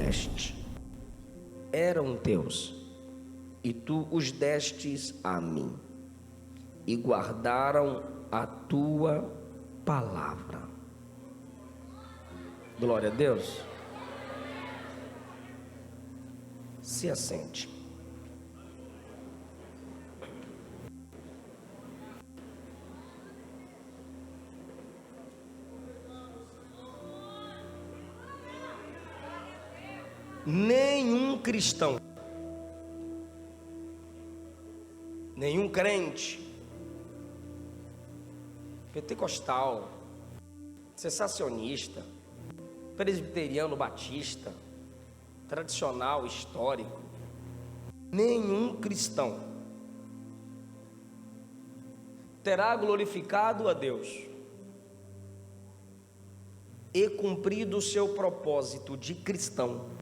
deste eram teus, e tu os destes a mim, e guardaram a tua palavra. Glória a Deus. Se assente. Nenhum cristão, nenhum crente, pentecostal, cessacionista, presbiteriano, batista, tradicional, histórico, nenhum cristão terá glorificado a Deus e cumprido o seu propósito de cristão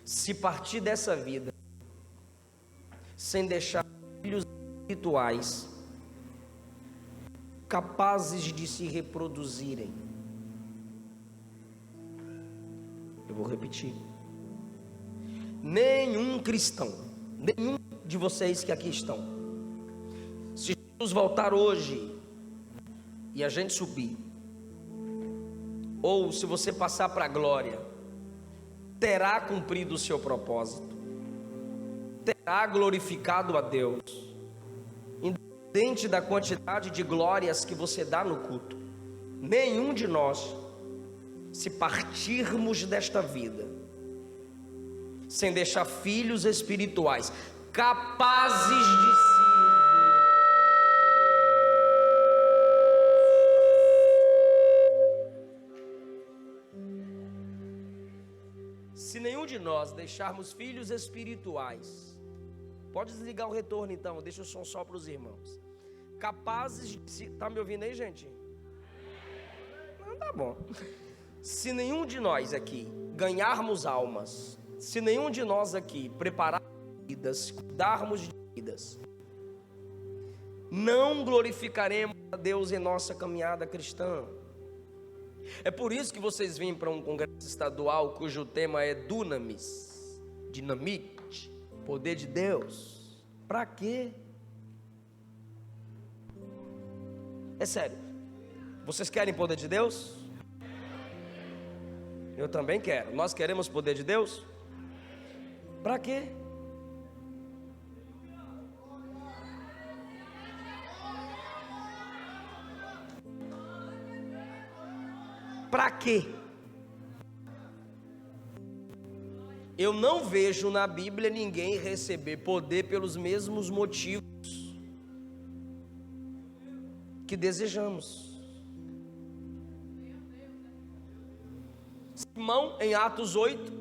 se partir dessa vida sem deixar filhos espirituais capazes de se reproduzirem. Eu vou repetir. Nenhum cristão, nenhum de vocês que aqui estão, se Jesus voltar hoje e a gente subir, ou se você passar para a glória, terá cumprido o seu propósito, terá glorificado a Deus, independente da quantidade de glórias que você dá no culto. Nenhum de nós, se partirmos desta vida sem deixar filhos espirituais capazes de se nenhum de nós deixarmos filhos espirituais, pode desligar o retorno então, deixa o som só para os irmãos, capazes de, tá me ouvindo aí, gente? Não, tá bom. Se nenhum de nós aqui ganharmos almas, se nenhum de nós aqui preparar vidas, cuidarmos de vidas, não glorificaremos a Deus em nossa caminhada cristã. É por isso que vocês vêm para um congresso estadual cujo tema é Dunamis, dinamite, poder de Deus. Para quê? É sério. Vocês querem poder de Deus? Eu também quero. Nós queremos poder de Deus? Para quê? Para quê? Eu não vejo na Bíblia ninguém receber poder pelos mesmos motivos que desejamos. Simão, em Atos 8,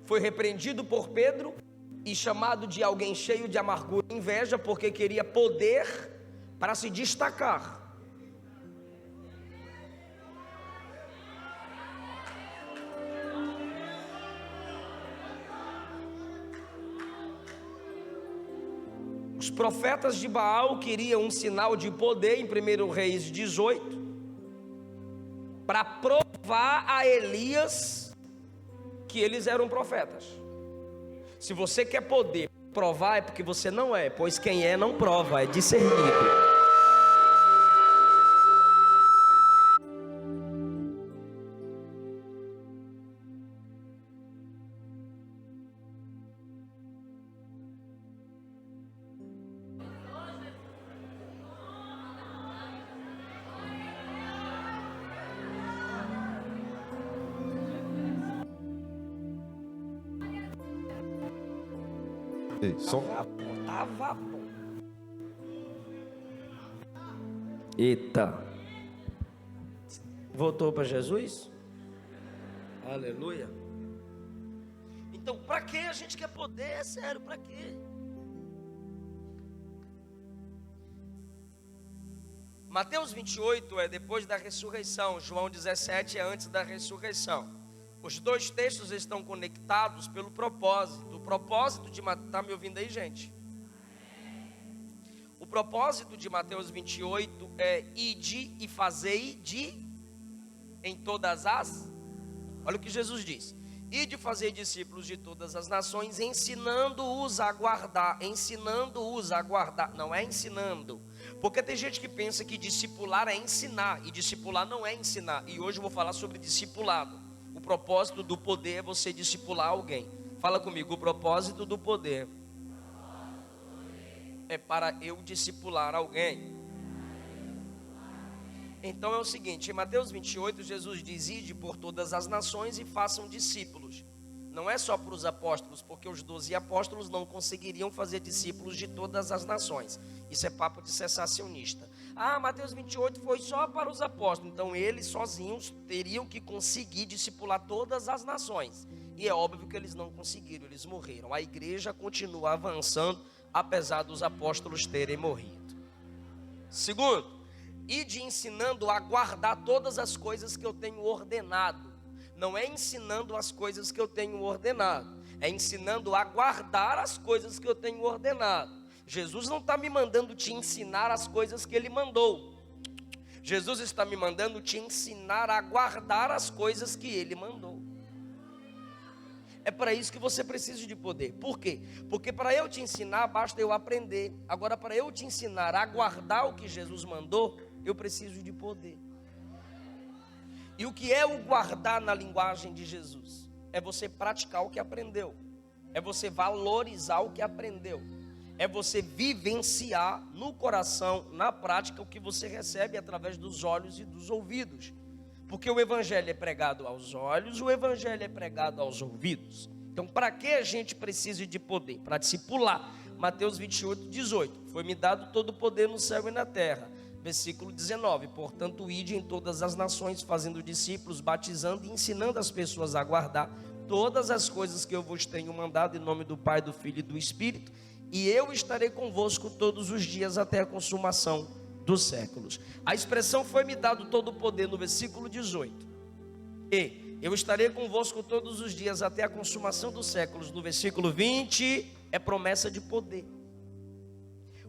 foi repreendido por Pedro e chamado de alguém cheio de amargura e inveja, porque queria poder para se destacar. Os profetas de Baal queriam um sinal de poder em 1 Reis 18, para provar a Elias que eles eram profetas. Se você quer poder provar, é porque você não é, pois quem é não prova, é discernido. Ei, som. Tava bom. Eita. Voltou para Jesus? Aleluia. Então, para que a gente quer poder? É sério, para quê? Mateus 28 é depois da ressurreição, João 17 é antes da ressurreição. Os dois textos estão conectados pelo propósito. O propósito de Mateus, está me ouvindo aí, gente? O propósito de Mateus 28 é ide e fazei de em todas as. Olha o que Jesus diz: e de fazer discípulos de todas as nações, ensinando-os a guardar. Ensinando-os a guardar, não é ensinando. Porque tem gente que pensa que discipular é ensinar, e discipular não é ensinar. E hoje eu vou falar sobre discipulado. O propósito do poder é você discipular alguém. Fala comigo: o propósito do poder é para eu discipular alguém. Então é o seguinte, em Mateus 28, Jesus diz: ide por todas as nações e façam discípulos. Não é só para os apóstolos, porque os 12 apóstolos não conseguiriam fazer discípulos de todas as nações. Isso é papo de cessacionista. Mateus 28 foi só para os apóstolos, então eles sozinhos teriam que conseguir discipular todas as nações. E é óbvio que eles não conseguiram, eles morreram. A igreja continua avançando, apesar dos apóstolos terem morrido. Segundo, ide ensinando a guardar todas as coisas que eu tenho ordenado. Não é ensinando as coisas que eu tenho ordenado, é ensinando a guardar as coisas que eu tenho ordenado. Jesus não está me mandando te ensinar as coisas que Ele mandou. Jesus está me mandando te ensinar a guardar as coisas que Ele mandou. É para isso que você precisa de poder. Por quê? Porque para eu te ensinar, basta eu aprender. Agora, para eu te ensinar a guardar o que Jesus mandou, eu preciso de poder. E o que é o guardar na linguagem de Jesus? É você praticar o que aprendeu. É você valorizar o que aprendeu. É você vivenciar no coração, na prática, o que você recebe através dos olhos e dos ouvidos. Porque o evangelho é pregado aos olhos, o evangelho é pregado aos ouvidos. Então, para que a gente precisa de poder? Para discipular. Mateus 28, 18. Foi-me dado todo o poder no céu e na terra. Versículo 19. Portanto, ide em todas as nações, fazendo discípulos, batizando e ensinando as pessoas a guardar todas as coisas que eu vos tenho mandado, em nome do Pai, do Filho e do Espírito. E eu estarei convosco todos os dias até a consumação dos séculos. A expressão foi-me dado todo o poder no versículo 18. E eu estarei convosco todos os dias até a consumação dos séculos. No versículo 20 é promessa de poder.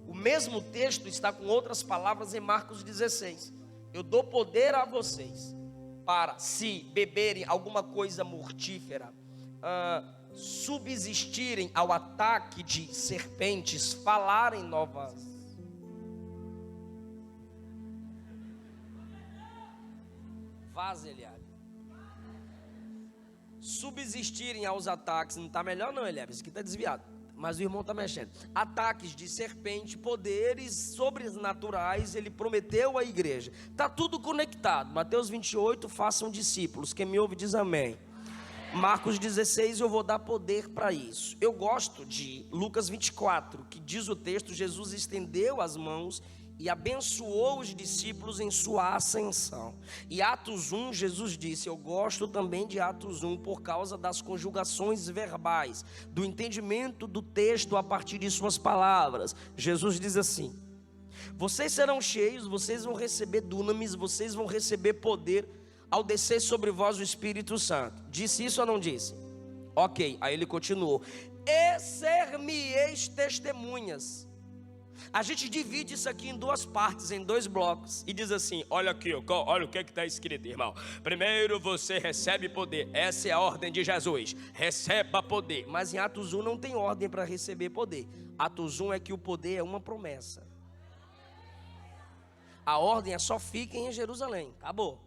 O mesmo texto está com outras palavras em Marcos 16. Eu dou poder a vocês para, se beberem alguma coisa mortífera, subsistirem ao ataque de serpentes, falarem novas. Vaselhar. Subsistirem aos ataques. Não está melhor não, Eliab, isso aqui está desviado. Mas o irmão está mexendo. Ataques de serpente, poderes sobrenaturais, ele prometeu à igreja. Está tudo conectado. Mateus 28, façam discípulos. Quem me ouve diz amém. Marcos 16, eu vou dar poder para isso. Eu gosto de Lucas 24, que diz o texto: Jesus estendeu as mãos e abençoou os discípulos em sua ascensão. E Atos 1, Jesus disse: eu gosto também de Atos 1 por causa das conjugações verbais, do entendimento do texto a partir de suas palavras. Jesus diz assim: vocês serão cheios, vocês vão receber dunamis, vocês vão receber poder ao descer sobre vós o Espírito Santo. Disse isso ou não disse? Ok, aí ele continuou: e ser-me-eis testemunhas. A gente divide isso aqui em duas partes, em dois blocos, e diz assim: olha aqui, olha o que está escrito, irmão. Primeiro você recebe poder, essa é a ordem de Jesus, receba poder. Mas em Atos 1 não tem ordem para receber poder. Atos 1 é que o poder é uma promessa. A ordem é só fiquem em Jerusalém, acabou.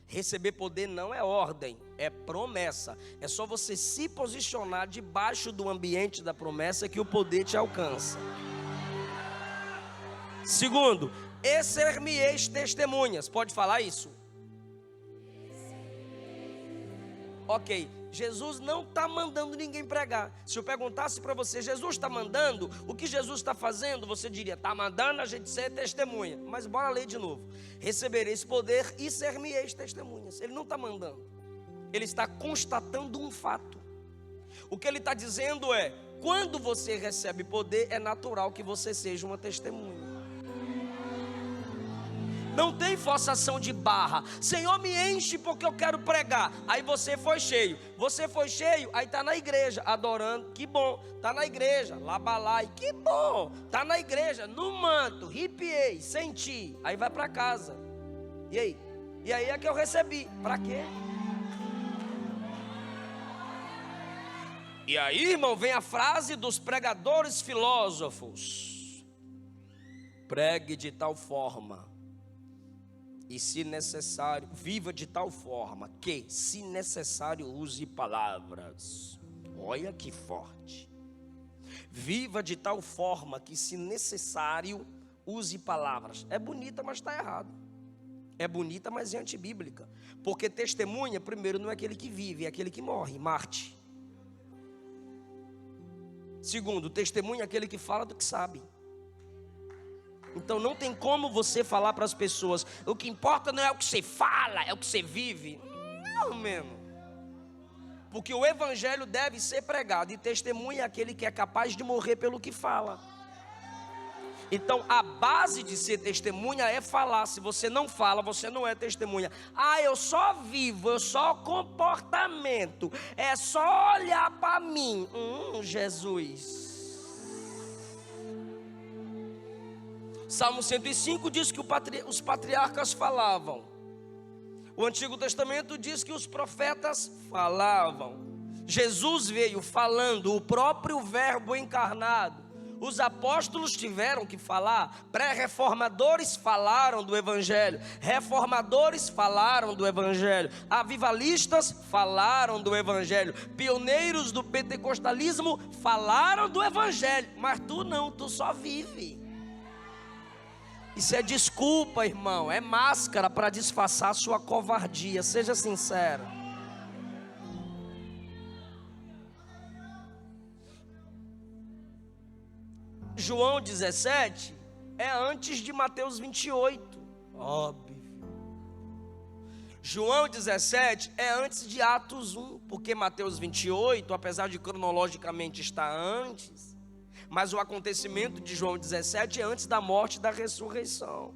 Receber poder não é ordem, é promessa. É só você se posicionar debaixo do ambiente da promessa que o poder te alcança. Segundo, e ser-me-eis testemunhas. Pode falar isso? Ok, Jesus não está mandando ninguém pregar. Se eu perguntasse para você: Jesus está mandando? O que Jesus está fazendo? Você diria: está mandando a gente ser testemunha. Mas bora ler de novo. Recebereis poder e ser-me-eis testemunhas. Ele não está mandando, ele está constatando um fato. O que ele está dizendo é: quando você recebe poder, é natural que você seja uma testemunha. Não tem forçação de barra. Senhor, me enche porque eu quero pregar. Aí você foi cheio. Você foi cheio, aí está na igreja adorando. Que bom, está na igreja. Labalai, que bom. Está na igreja, no manto, ripiei, senti. Aí vai para casa. E aí? E aí é que eu recebi. Para quê? E aí, irmão, vem a frase dos pregadores filósofos: pregue de tal forma, e se necessário, viva de tal forma, que se necessário use palavras. Olha que forte. Viva de tal forma que se necessário use palavras. É bonita, mas está errado. É bonita, mas é antibíblica. Porque testemunha, primeiro, não é aquele que vive, é aquele que morre, Marte. Segundo, testemunha é aquele que fala do que sabe. Então não tem como você falar para as pessoas: o que importa não é o que você fala, é o que você vive. Não, mesmo. Porque o evangelho deve ser pregado, e testemunha é aquele que é capaz de morrer pelo que fala. Então a base de ser testemunha é falar. Se você não fala, você não é testemunha. Ah, eu só vivo, eu só comportamento, é só olhar para mim. Jesus. Salmo 105 diz que os patriarcas falavam. O Antigo Testamento diz que os profetas falavam. Jesus veio falando, o próprio verbo encarnado. Os apóstolos tiveram que falar, pré-reformadores falaram do evangelho, reformadores falaram do evangelho, avivalistas falaram do evangelho, pioneiros do pentecostalismo falaram do evangelho, mas tu não, tu só vive. Isso é desculpa, irmão, é máscara para disfarçar sua covardia, seja sincero. João 17 é antes de Mateus 28, óbvio. João 17 é antes de Atos 1, porque Mateus 28, apesar de cronologicamente estar antes, mas o acontecimento de João 17 é antes da morte e da ressurreição.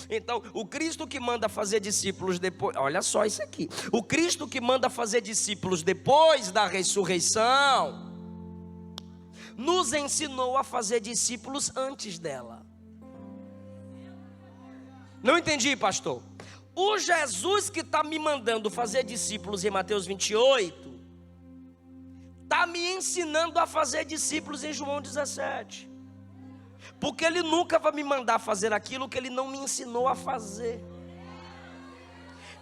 Então, o Cristo que manda fazer discípulos depois, olha só isso aqui, o Cristo que manda fazer discípulos depois da ressurreição, nos ensinou a fazer discípulos antes dela. Não entendi, pastor. O Jesus que está me mandando fazer discípulos em Mateus 28, está me ensinando a fazer discípulos em João 17. Porque Ele nunca vai me mandar fazer aquilo que Ele não me ensinou a fazer.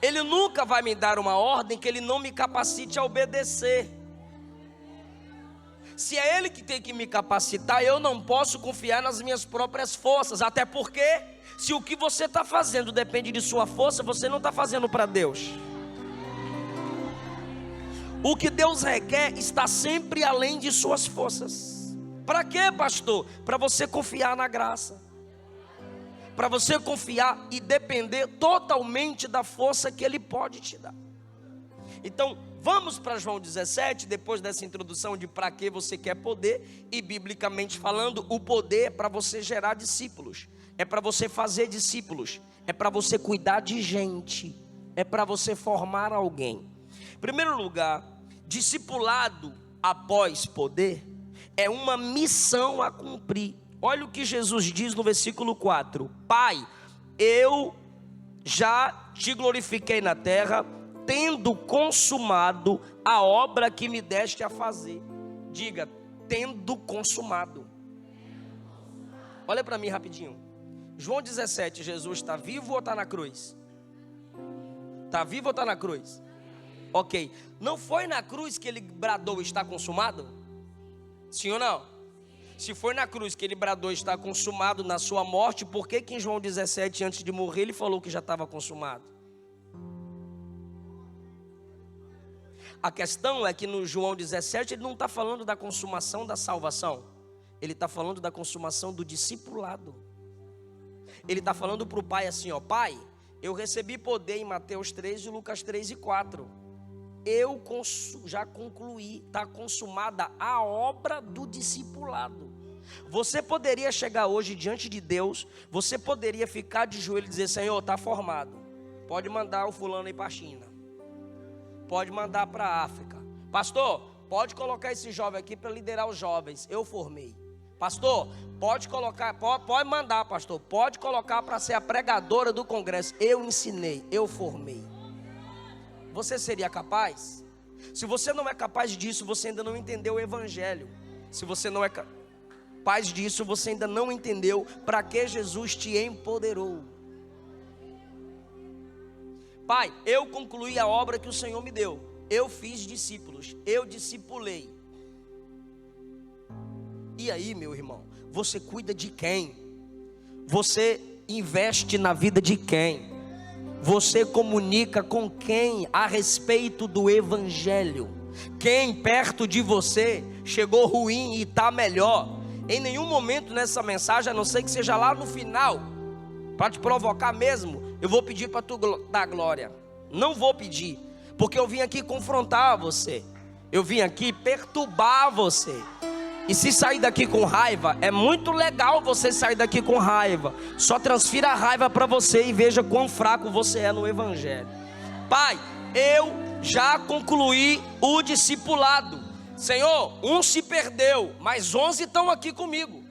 Ele nunca vai me dar uma ordem que Ele não me capacite a obedecer. Se é Ele que tem que me capacitar, eu não posso confiar nas minhas próprias forças. Até porque, se o que você está fazendo depende de sua força, você não está fazendo para Deus. O que Deus requer está sempre além de suas forças. Para quê, pastor? Para você confiar na graça. Para você confiar e depender totalmente da força que Ele pode te dar. Então, vamos para João 17, depois dessa introdução de para que você quer poder. E biblicamente falando, o poder é para você gerar discípulos, é para você fazer discípulos, é para você cuidar de gente, é para você formar alguém. Em primeiro lugar, discipulado após poder é uma missão a cumprir. Olha o que Jesus diz no versículo 4: Pai, eu já te glorifiquei na terra, tendo consumado a obra que me deste a fazer. Diga, tendo consumado. Olha para mim rapidinho. João 17, Jesus está vivo ou está na cruz? Está vivo ou está na cruz? Ok. Não foi na cruz que ele bradou está consumado? Sim ou não? Se foi na cruz que ele bradou está consumado na sua morte, por que em João 17, antes de morrer, ele falou que já estava consumado? A questão é que no João 17 ele não está falando da consumação da salvação. Ele está falando da consumação do discipulado. Ele está falando para o pai assim, ó: Pai, eu recebi poder em Mateus 13, Lucas 3 e 4. Eu já concluí, está consumada a obra do discipulado. Você poderia chegar hoje diante de Deus, você poderia ficar de joelho e dizer: Senhor, está formado, pode mandar o fulano ir para a China, pode mandar para a África. Pastor, pode colocar esse jovem aqui para liderar os jovens, eu formei. Pastor, pode colocar, pode mandar, pastor, pode colocar para ser a pregadora do congresso, eu ensinei, eu formei. Você seria capaz? Se você não é capaz disso, você ainda não entendeu o evangelho. Se você não é capaz disso, você ainda não entendeu para que Jesus te empoderou. Pai, eu concluí a obra que o Senhor me deu. Eu fiz discípulos, eu discipulei. E aí, meu irmão, você cuida de quem? Você investe na vida de quem? Você comunica com quem a respeito do evangelho? Quem perto de você chegou ruim e está melhor? Em nenhum momento nessa mensagem, a não ser que seja lá no final, para te provocar mesmo, eu vou pedir para tu dar glória. Não vou pedir, porque eu vim aqui confrontar você. Eu vim aqui perturbar você. E se sair daqui com raiva, é muito legal você sair daqui com raiva. Só transfira a raiva para você e veja quão fraco você é no evangelho. Pai, eu já concluí o discipulado. Senhor, um se perdeu, mas 11 estão aqui comigo.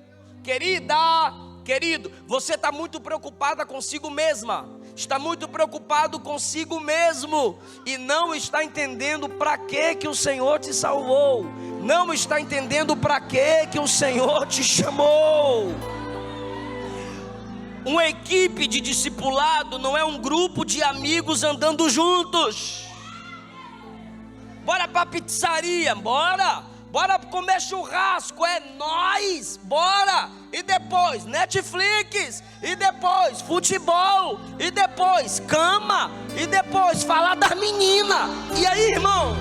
Querido, você está muito preocupada consigo mesma. Está muito preocupado consigo mesmo. E não está entendendo para que o Senhor te salvou. Não está entendendo para que o Senhor te chamou. Uma equipe de discipulado não é um grupo de amigos andando juntos. Bora para a pizzaria, bora comer churrasco, é nós, bora. E depois Netflix, e depois futebol, e depois cama, e depois falar das meninas. E aí, irmão?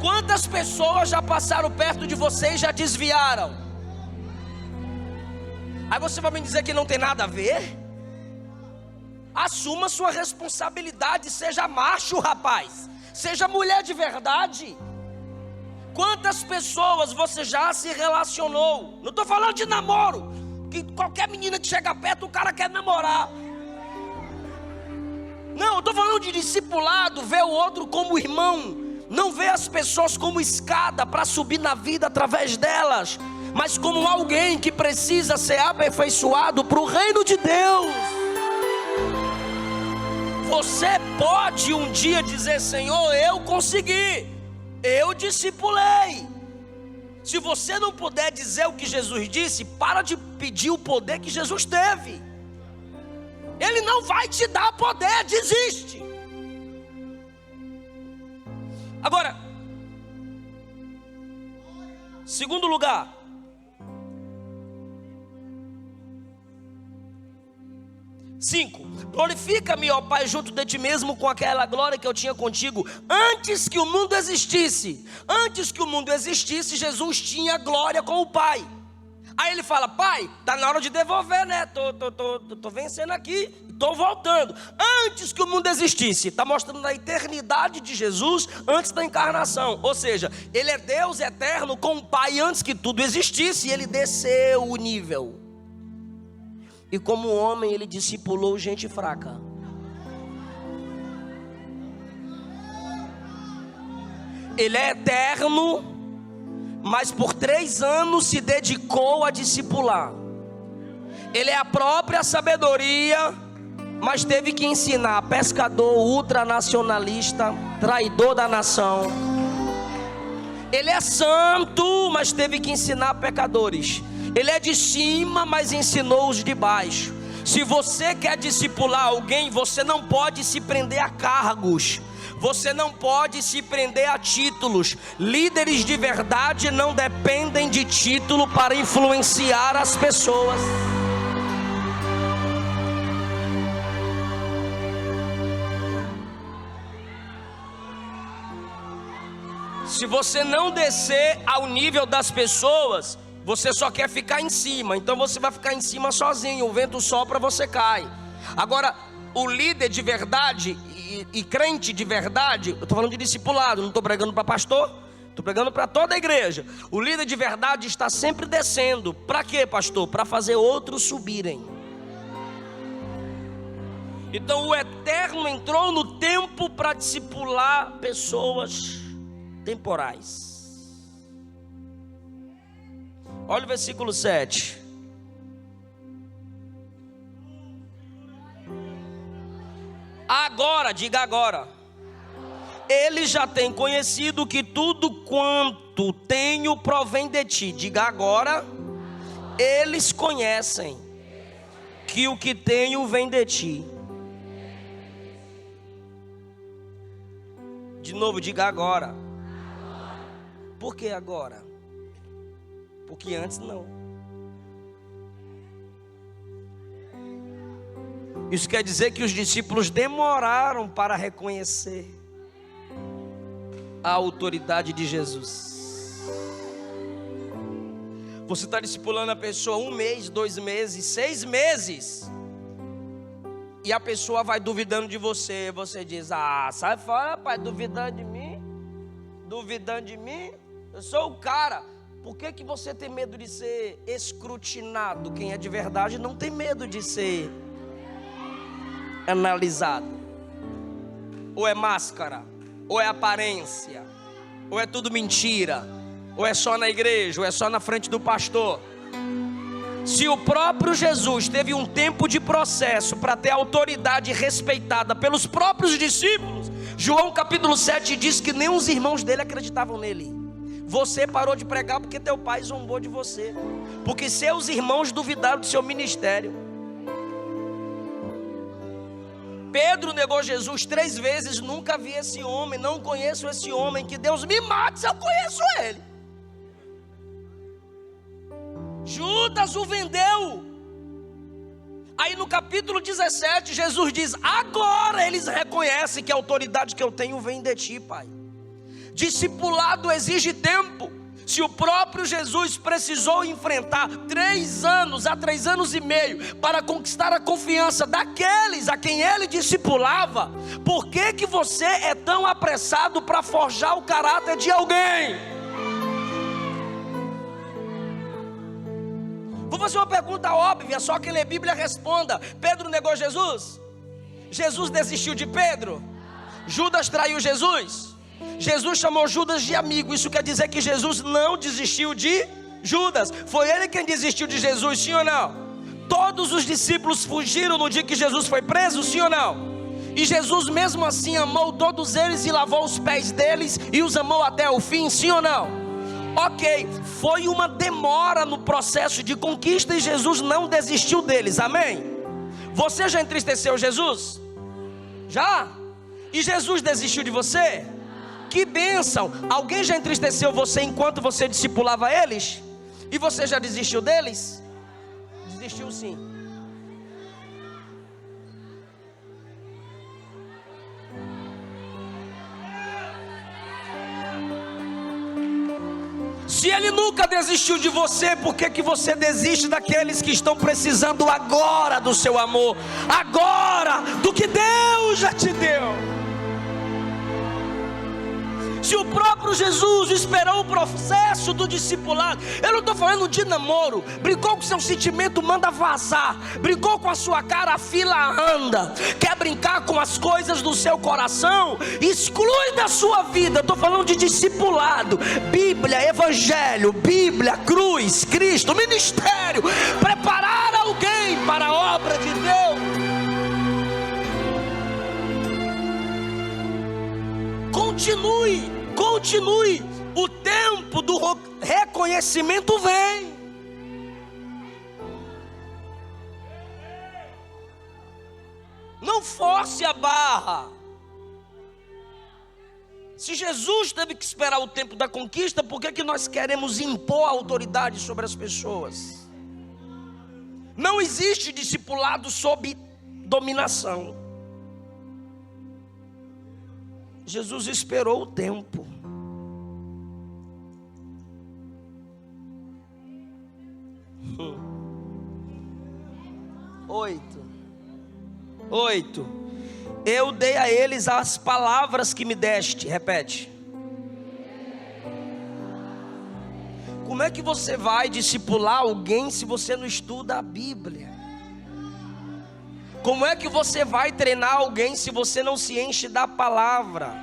Quantas pessoas já passaram perto de você e já desviaram? Aí você vai me dizer que não tem nada a ver? Assuma sua responsabilidade, seja macho, rapaz. Seja mulher de verdade. Quantas pessoas você já se relacionou? Não estou falando de namoro, que qualquer menina que chega perto, o cara quer namorar. Não, eu estou falando de discipulado, ver o outro como irmão. Não ver as pessoas como escada para subir na vida através delas, mas como alguém que precisa ser aperfeiçoado para o reino de Deus. Você pode um dia dizer: Senhor, eu consegui, eu discipulei. Se você não puder dizer o que Jesus disse, para de pedir o poder que Jesus teve. Ele não vai te dar poder, desiste. Agora, segundo lugar, glorifica-me, ó Pai, junto de ti mesmo com aquela glória que eu tinha contigo antes que o mundo existisse. Antes que o mundo existisse, Jesus tinha glória com o Pai. Aí ele fala: Pai, está na hora de devolver, né? Tô vencendo aqui, estou voltando. Antes que o mundo existisse, está mostrando a eternidade de Jesus antes da encarnação. Ou seja, ele é Deus eterno com o Pai antes que tudo existisse, e ele desceu o nível. E como homem, ele discipulou gente fraca. Ele é eterno, mas por 3 anos se dedicou a discipular. Ele é a própria sabedoria, mas teve que ensinar pescador ultranacionalista, traidor da nação. Ele é santo, mas teve que ensinar pecadores. Ele é de cima, mas ensinou os de baixo. Se você quer discipular alguém, você não pode se prender a cargos. Você não pode se prender a títulos. Líderes de verdade não dependem de título para influenciar as pessoas. Se você não descer ao nível das pessoas, você só quer ficar em cima. Então você vai ficar em cima sozinho. O vento sopra, você cai. Agora, o líder de verdade e crente de verdade, eu estou falando de discipulado, não estou pregando para pastor, estou pregando para toda a igreja. O líder de verdade está sempre descendo. Para quê, pastor? Para fazer outros subirem. Então o Eterno entrou no tempo para discipular pessoas temporais. Olha o versículo 7. Agora, diga agora. ele já tem conhecido que tudo quanto tenho provém de ti. Diga agora, eles conhecem que o que tenho vem de ti. De novo, diga agora. Por que agora? Porque antes não. Isso quer dizer que os discípulos demoraram para reconhecer a autoridade de Jesus. Você está discipulando a pessoa 1 mês, 2 meses, 6 meses, e a pessoa vai duvidando de você. Você diz: ah, sai fora, pai, duvidando de mim? Duvidando de mim? Eu sou o cara. Por que você tem medo de ser escrutinado? Quem é de verdade não tem medo de ser analisado. Ou é máscara, ou é aparência, ou é tudo mentira, ou é só na igreja, ou é só na frente do pastor. Se o próprio Jesus teve um tempo de processo para ter autoridade respeitada pelos próprios discípulos, João capítulo 7 diz que nem os irmãos dele acreditavam nele. Você parou de pregar porque teu pai zombou de você, porque seus irmãos duvidaram do seu ministério. Pedro negou Jesus 3 vezes. Nunca vi esse homem, não conheço esse homem, que Deus me mate se eu conheço ele. Judas o vendeu. Aí no capítulo 17 Jesus diz: agora eles reconhecem que a autoridade que eu tenho vem de ti, Pai. Discipulado exige tempo. Se o próprio Jesus precisou enfrentar 3 anos a 3 anos e meio para conquistar a confiança daqueles a quem ele discipulava, por que você é tão apressado para forjar o caráter de alguém? Vou fazer uma pergunta óbvia, só quem lê Bíblia responda. Pedro negou Jesus? Jesus desistiu de Pedro? Judas traiu Jesus? Jesus chamou Judas de amigo. Isso quer dizer que Jesus não desistiu de Judas. Foi ele quem desistiu de Jesus, sim ou não? Todos os discípulos fugiram no dia que Jesus foi preso, sim ou não? E Jesus mesmo assim amou todos eles e lavou os pés deles e os amou até o fim, sim ou não? Ok, foi uma demora no processo de conquista e Jesus não desistiu deles, amém? Você já entristeceu Jesus? Já? E Jesus desistiu de você? Que bênção! Alguém já entristeceu você enquanto você discipulava eles? E você já desistiu deles? Desistiu sim. Se ele nunca desistiu de você, por que você desiste daqueles que estão precisando agora do seu amor? Agora, do que Deus já te deu. Se o próprio Jesus esperou o processo do discipulado, eu não estou falando de namoro. Brincou com seu sentimento, manda vazar. Brincou com a sua cara, a fila anda. Quer brincar com as coisas do seu coração? Exclui da sua vida. Estou falando de discipulado. Bíblia, Evangelho, Bíblia, cruz, Cristo, ministério. Preparar alguém para a obra de Deus. Continue, o tempo do reconhecimento vem. Não force a barra. Se Jesus teve que esperar o tempo da conquista, por que nós queremos impor a autoridade sobre as pessoas? Não existe discipulado sob dominação. Jesus esperou o tempo. Oito. Eu dei a eles as palavras que me deste. Repete. Como é que você vai discipular alguém se você não estuda a Bíblia? Como é que você vai treinar alguém se você não se enche da palavra?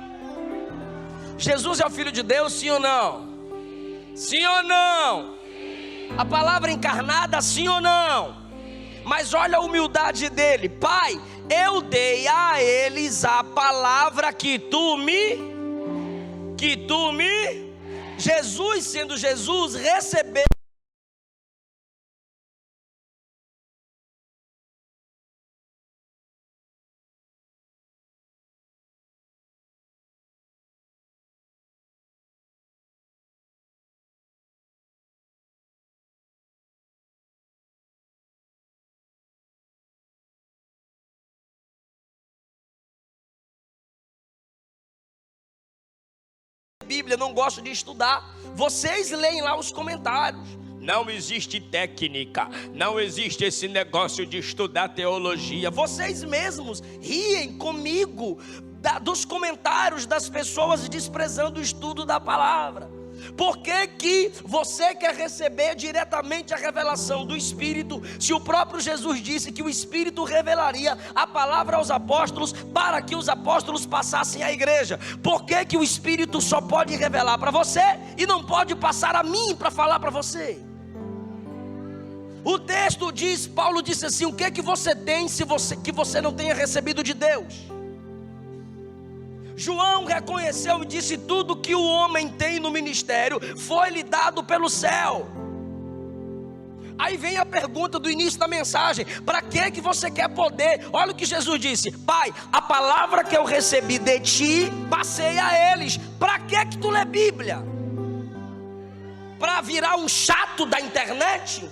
Jesus é o Filho de Deus, sim ou não? Sim ou não? A palavra encarnada, sim ou não? Mas olha a humildade dele. Pai, eu dei a eles a palavra que tu me que tu me... Jesus, sendo Jesus, recebeu. Bíblia, não gosto de estudar. Vocês leem lá os comentários. Não existe técnica, não existe esse negócio de estudar teologia. Vocês mesmos riem comigo dos comentários das pessoas desprezando o estudo da palavra. Por que que você quer receber diretamente a revelação do Espírito, se o próprio Jesus disse que o Espírito revelaria a palavra aos apóstolos para que os apóstolos passassem à igreja? Por que que o Espírito só pode revelar para você e não pode passar a mim para falar para você? O texto diz, Paulo disse assim: o que que você tem que você não tenha recebido de Deus? João reconheceu e disse: tudo que o homem tem no ministério foi-lhe dado pelo céu. Aí vem a pergunta do início da mensagem: para que você quer poder? Olha o que Jesus disse: Pai, a palavra que eu recebi de ti, passei a eles. Para que tu lê Bíblia? Para virar um chato da internet?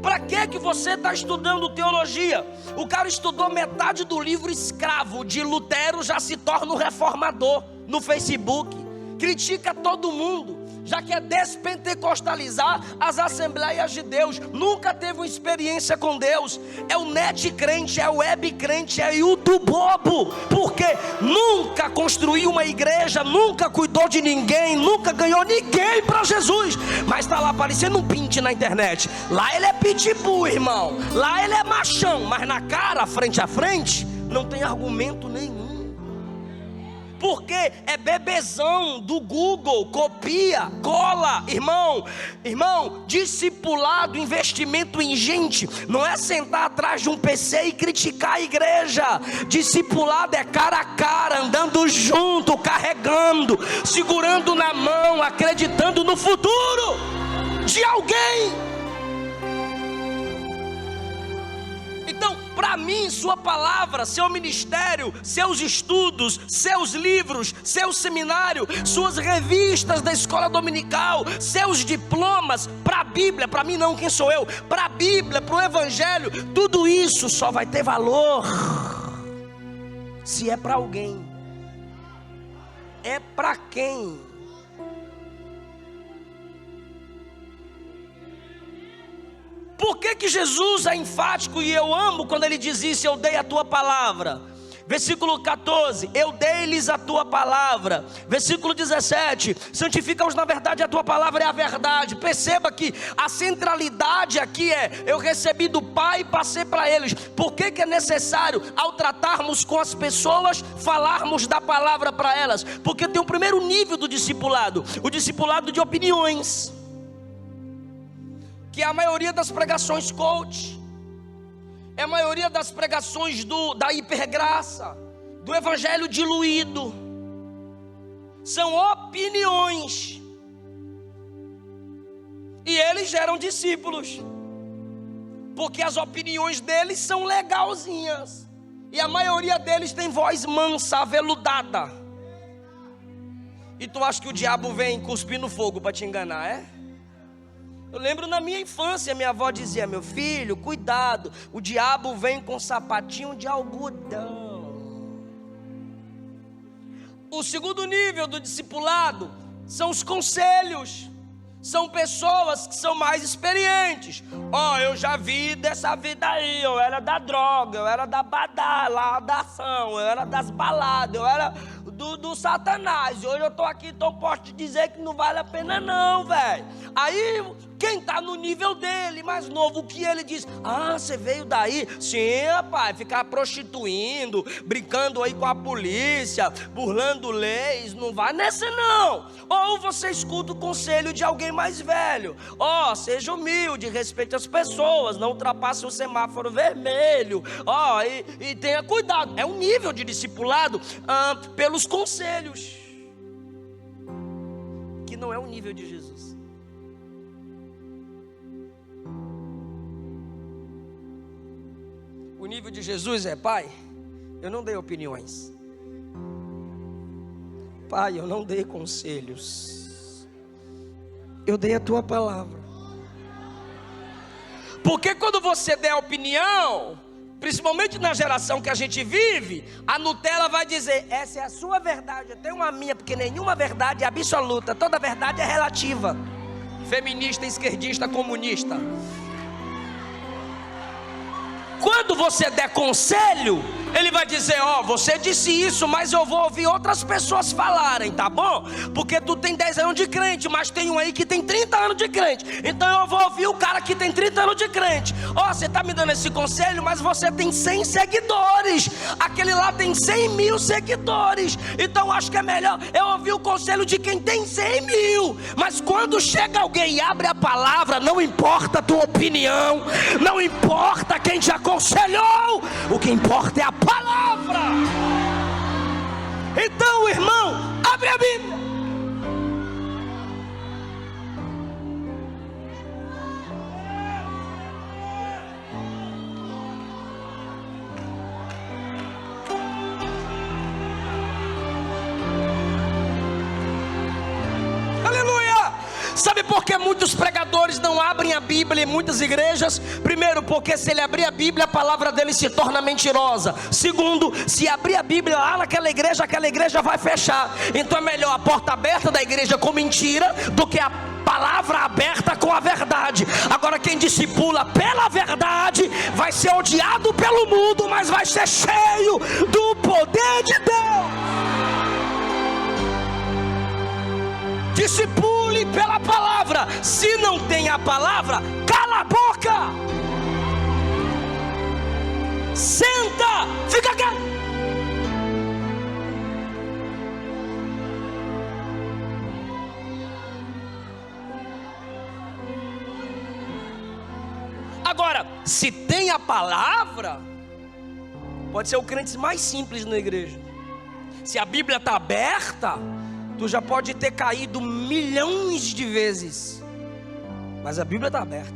Para que você está estudando teologia? O cara estudou metade do livro Escravo de Lutero, já se torna um reformador no Facebook, critica todo mundo, já quer despentecostalizar as Assembleias de Deus, nunca teve uma experiência com Deus, é o net crente, é o web crente, é YouTube bobo, porque nunca construiu uma igreja, nunca cuidou de ninguém, nunca ganhou ninguém para Jesus, mas está lá parecendo um pinte na internet. Lá ele é pitbull, irmão, lá ele é machão, mas na cara, frente a frente, não tem argumento nenhum. Porque é bebezão do Google, copia, cola, irmão, discipulado, investimento em gente, não é sentar atrás de um PC e criticar a igreja. Discipulado é cara a cara, andando junto, carregando, segurando na mão, acreditando no futuro de alguém. Então, para mim, sua palavra, seu ministério, seus estudos, seus livros, seu seminário, suas revistas da escola dominical, seus diplomas, para a Bíblia, para mim não, quem sou eu? Para a Bíblia, para o Evangelho, tudo isso só vai ter valor se é para alguém. É para quem? Por que Jesus é enfático e eu amo quando ele diz isso? Eu dei a tua palavra. Versículo 14, eu dei-lhes a tua palavra. Versículo 17, santifica-os na verdade, a tua palavra é a verdade. Perceba que a centralidade aqui é: eu recebi do Pai e passei para eles. Por que é necessário, ao tratarmos com as pessoas, falarmos da palavra para elas? Porque tem o primeiro nível do discipulado, o discipulado de opiniões, que é a maioria das pregações coach, é a maioria das pregações da hipergraça, do evangelho diluído, são opiniões, e eles geram discípulos, porque as opiniões deles são legalzinhas, e a maioria deles tem voz mansa, aveludada, e tu acha que o diabo vem cuspir no fogo para te enganar, é? Eu lembro na minha infância, minha avó dizia: meu filho, cuidado, o diabo vem com sapatinho de algodão. O segundo nível do discipulado são os conselhos. São pessoas que são mais experientes. Eu já vi dessa vida aí, eu era da droga, eu era da badalação, eu era das baladas, eu era do satanás. Hoje eu estou aqui, então posso te dizer que não vale a pena não, velho. Aí quem está no nível dele, mais novo, o que ele diz? Você veio daí? Sim, rapaz, ficar prostituindo, brincando aí com a polícia, burlando leis, não vai nessa não. Ou você escuta o conselho de alguém mais velho: seja humilde, respeite as pessoas, não ultrapasse o semáforo vermelho, e tenha cuidado. É um nível de discipulado pelos conselhos. que não é o nível de Jesus. O nível de Jesus é: Pai, eu não dei opiniões. Pai, eu não dei conselhos. Eu dei a tua palavra. Porque quando você der opinião, principalmente na geração que a gente vive, a Nutella vai dizer: essa é a sua verdade, eu tenho uma minha, porque nenhuma verdade é absoluta, toda verdade é relativa. Feminista, esquerdista, comunista. Quando você der conselho, ele vai dizer: ó, você disse isso, mas eu vou ouvir outras pessoas falarem, tá bom? Porque tu tem 10 anos de crente, mas tem um aí que tem 30 anos de crente. Então eu vou ouvir o cara que tem 30 anos de crente. Ó, você tá me dando esse conselho, mas você tem 100 seguidores. Aquele lá tem 100 mil seguidores. Então acho que é melhor eu ouvir o conselho de quem tem 100 mil. Mas quando chega alguém e abre a palavra, não importa a tua opinião, não importa quem te aconselhou, o que importa é a palavra. Então, irmão, abre a Bíblia. Sabe por que muitos pregadores não abrem a Bíblia em muitas igrejas? Primeiro, porque se ele abrir a Bíblia, a palavra dele se torna mentirosa. Segundo, se abrir a Bíblia lá naquela igreja, aquela igreja vai fechar. Então é melhor a porta aberta da igreja com mentira do que a palavra aberta com a verdade. Agora, quem discipula pela verdade vai ser odiado pelo mundo, mas vai ser cheio do poder de Deus. Discipule pela palavra. Se não tem a palavra, cala a boca. Senta, fica quieto. Agora, se tem a palavra, pode ser o crente mais simples na igreja. Se a Bíblia está aberta, tu já pode ter caído milhões de vezes, mas a Bíblia está aberta.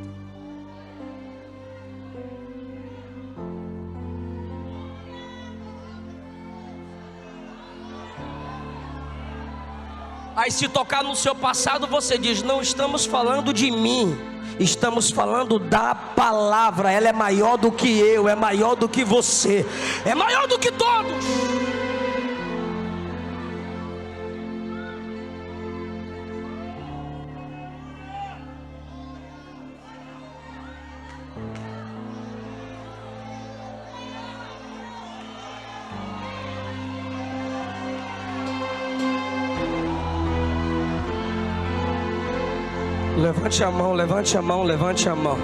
Aí se tocar no seu passado, você diz: não estamos falando de mim, estamos falando da palavra. Ela é maior do que eu, é maior do que você, é maior do que todos. Levante a mão, levante a mão, levante a mão.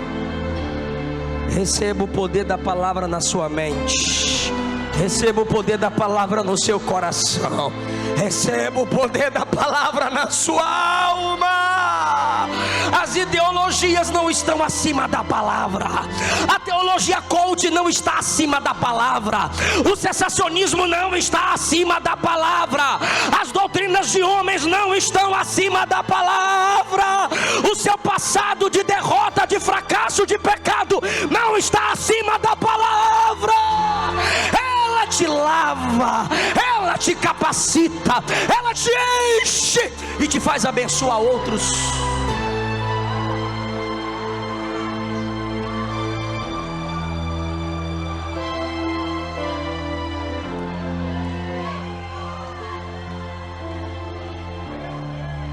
Receba o poder da palavra na sua mente. Receba o poder da palavra no seu coração. Receba o poder da palavra na sua alma. As ideologias não estão acima da palavra. A teologia coach não está acima da palavra. O sensacionismo não está acima da palavra. As doutrinas de homens não estão acima da palavra. O seu passado de derrota, de fracasso, de pecado não está acima da palavra. Ela te lava, ela te capacita, ela te enche e te faz abençoar outros.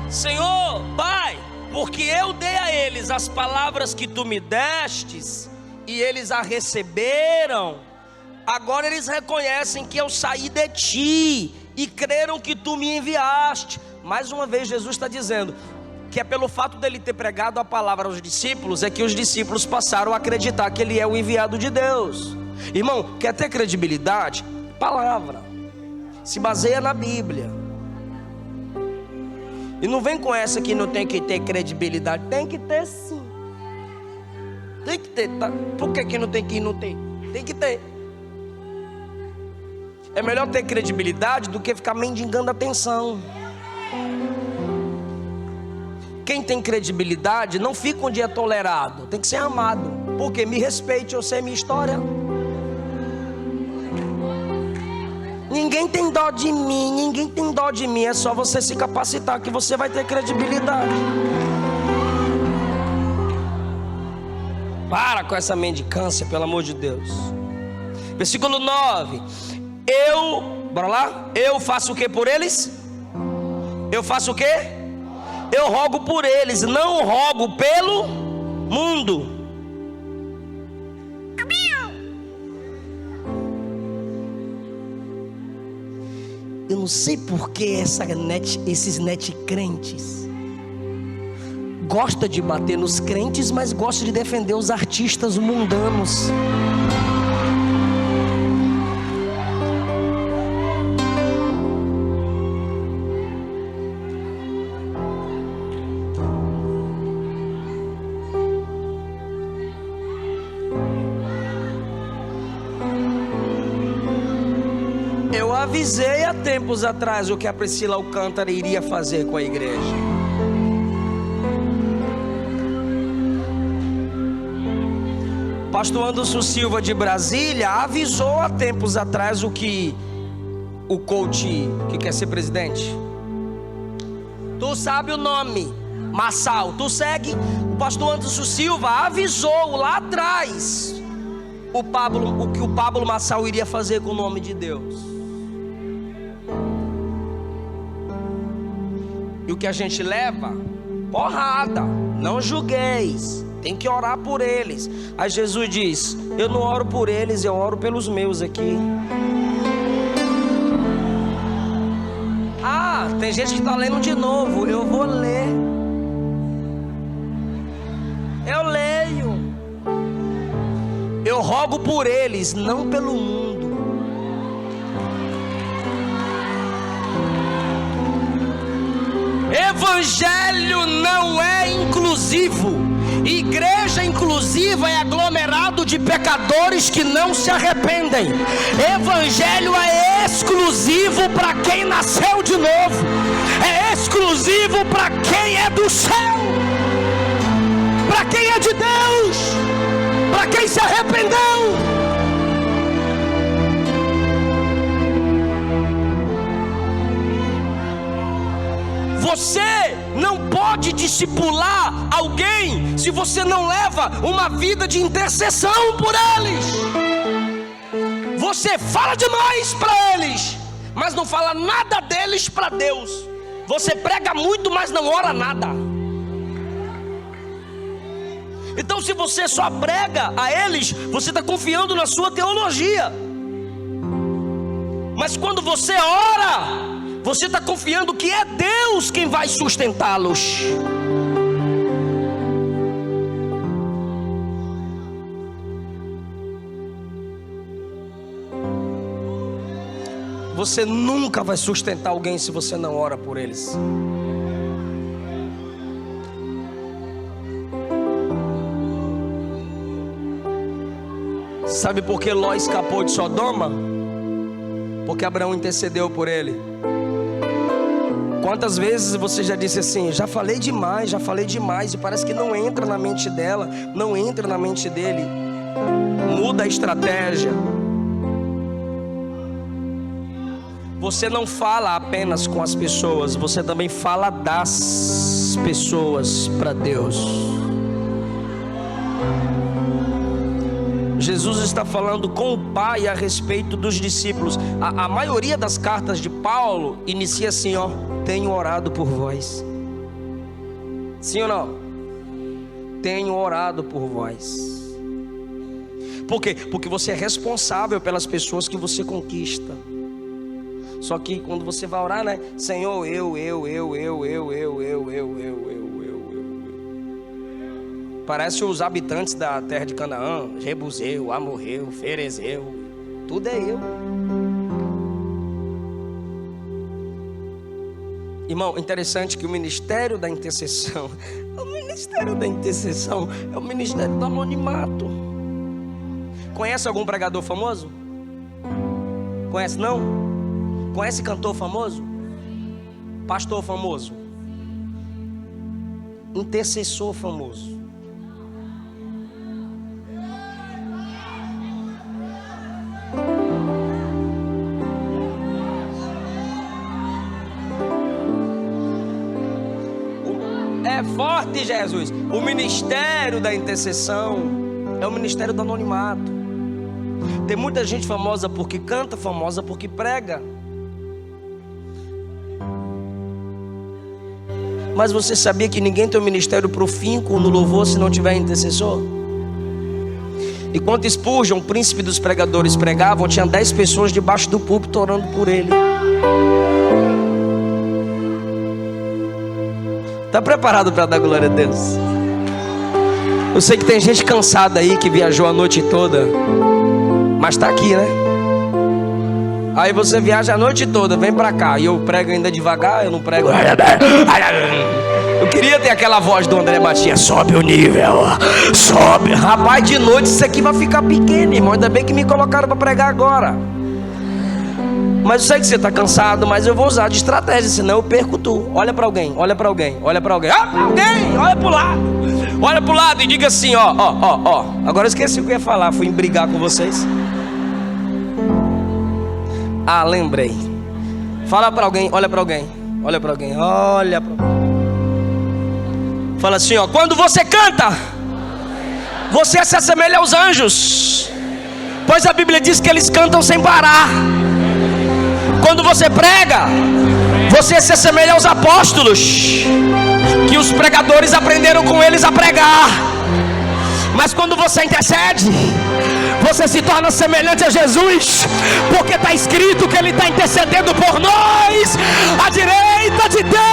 Senhor, Pai, porque eu dei a eles as palavras que tu me destes, e eles a receberam, agora eles reconhecem que eu saí de ti, e creram que tu me enviaste. Mais uma vez Jesus está dizendo que é pelo fato dele ter pregado a palavra aos discípulos, é que os discípulos passaram a acreditar que ele é o enviado de Deus. Irmão, quer ter credibilidade? Palavra, se baseia na Bíblia. E não vem com essa que não tem que ter credibilidade. Tem que ter sim. Tem que ter, tá? Por que não tem que não ter? Tem que ter. É melhor ter credibilidade do que ficar mendigando atenção. quem tem credibilidade não fica onde é tolerado, tem que ser amado. Porque me respeite, eu sei minha história. Ninguém tem dó de mim, ninguém tem dó de mim. É só você se capacitar que você vai ter credibilidade. Para com essa mendicância, pelo amor de Deus. Versículo 9. Bora lá? Eu faço o que por eles? Eu faço o que? Eu rogo por eles, não rogo pelo mundo. Eu não sei por que esses crentes gostam de bater nos crentes, mas gostam de defender os artistas mundanos. Avisei há tempos atrás o que a Priscila Alcântara iria fazer com a igreja. Pastor Anderson Silva de Brasília avisou há tempos atrás o que o coach que quer ser presidente. Tu sabe o nome, Massal, tu segue. O pastor Anderson Silva avisou lá atrás o que o Pablo Massal iria fazer com o nome de Deus. E o que a gente leva? Porrada. Não julgueis, tem que orar por eles. Aí Jesus diz: eu não oro por eles, eu oro pelos meus aqui. Ah, tem gente que está lendo de novo. Eu vou ler. Eu leio. Eu rogo por eles, não pelo mundo. Evangelho não é inclusivo. Igreja inclusiva é aglomerado de pecadores que não se arrependem. Evangelho é exclusivo para quem nasceu de novo. É exclusivo para quem é do céu, para quem é de Deus, para quem se arrependeu. Você não pode discipular alguém se você não leva uma vida de intercessão por eles. Você fala demais para eles, mas não fala nada deles para Deus. Você prega muito, mas não ora nada. Então, se você só prega a eles, você está confiando na sua teologia. Mas quando você ora, você está confiando que é Deus quem vai sustentá-los. Você nunca vai sustentar alguém se você não ora por eles. Sabe por que Ló escapou de Sodoma? Porque Abraão intercedeu por ele. Quantas vezes você já disse assim: já falei demais, e parece que não entra na mente dela, não entra na mente dele. Muda a estratégia. Você não fala apenas com as pessoas, você também fala das pessoas para Deus. Jesus está falando com o Pai a respeito dos discípulos. A maioria das cartas de Paulo inicia assim, ó: tenho orado por vós. Sim ou não? Tenho orado por vós. Por quê? Porque você é responsável pelas pessoas que você conquista. Só que quando você vai orar, né? Senhor, eu. Parece os habitantes da terra de Canaã, Jebuseu, Amorreu, Ferezeu, tudo é eu. Irmão, interessante que o ministério da intercessão é o ministério do anonimato. Conhece algum pregador famoso? Conhece não? Conhece cantor famoso? Pastor famoso? intercessor famoso. É forte, Jesus. O ministério da intercessão é o ministério do anonimato. Tem muita gente famosa porque canta, famosa porque prega. Mas você sabia que ninguém tem um ministério profícuo no louvor se não tiver intercessor? E quando Spurgeon, o príncipe dos pregadores, pregavam, tinha 10 pessoas debaixo do púlpito orando por ele. Está preparado para dar glória a Deus? Eu sei que tem gente cansada aí que viajou a noite toda, mas está aqui, né? Aí você viaja a noite toda, vem pra cá. E eu prego ainda devagar, eu não prego. Eu queria ter aquela voz do André Matias. Sobe o nível, sobe. Rapaz, de noite isso aqui vai ficar pequeno, irmão. Ainda bem que me colocaram pra pregar agora. Mas eu sei que você está cansado, mas eu vou usar de estratégia, senão eu perco tu. Olha para alguém, olha para alguém, olha para alguém. Alguém, olha para o lado. Olha para o lado e diga assim, ó. Agora eu esqueci o que eu ia falar, fui brigar com vocês. Ah, lembrei. Fala para alguém, olha para alguém, olha para alguém, olha para... Fala assim, ó. Quando você canta, você se assemelha aos anjos, pois a Bíblia diz que eles cantam sem parar. Quando você prega, você se assemelha aos apóstolos, que os pregadores aprenderam com eles a pregar. Mas quando você intercede, você se torna semelhante a Jesus, porque está escrito que Ele está intercedendo por nós, à direita de Deus.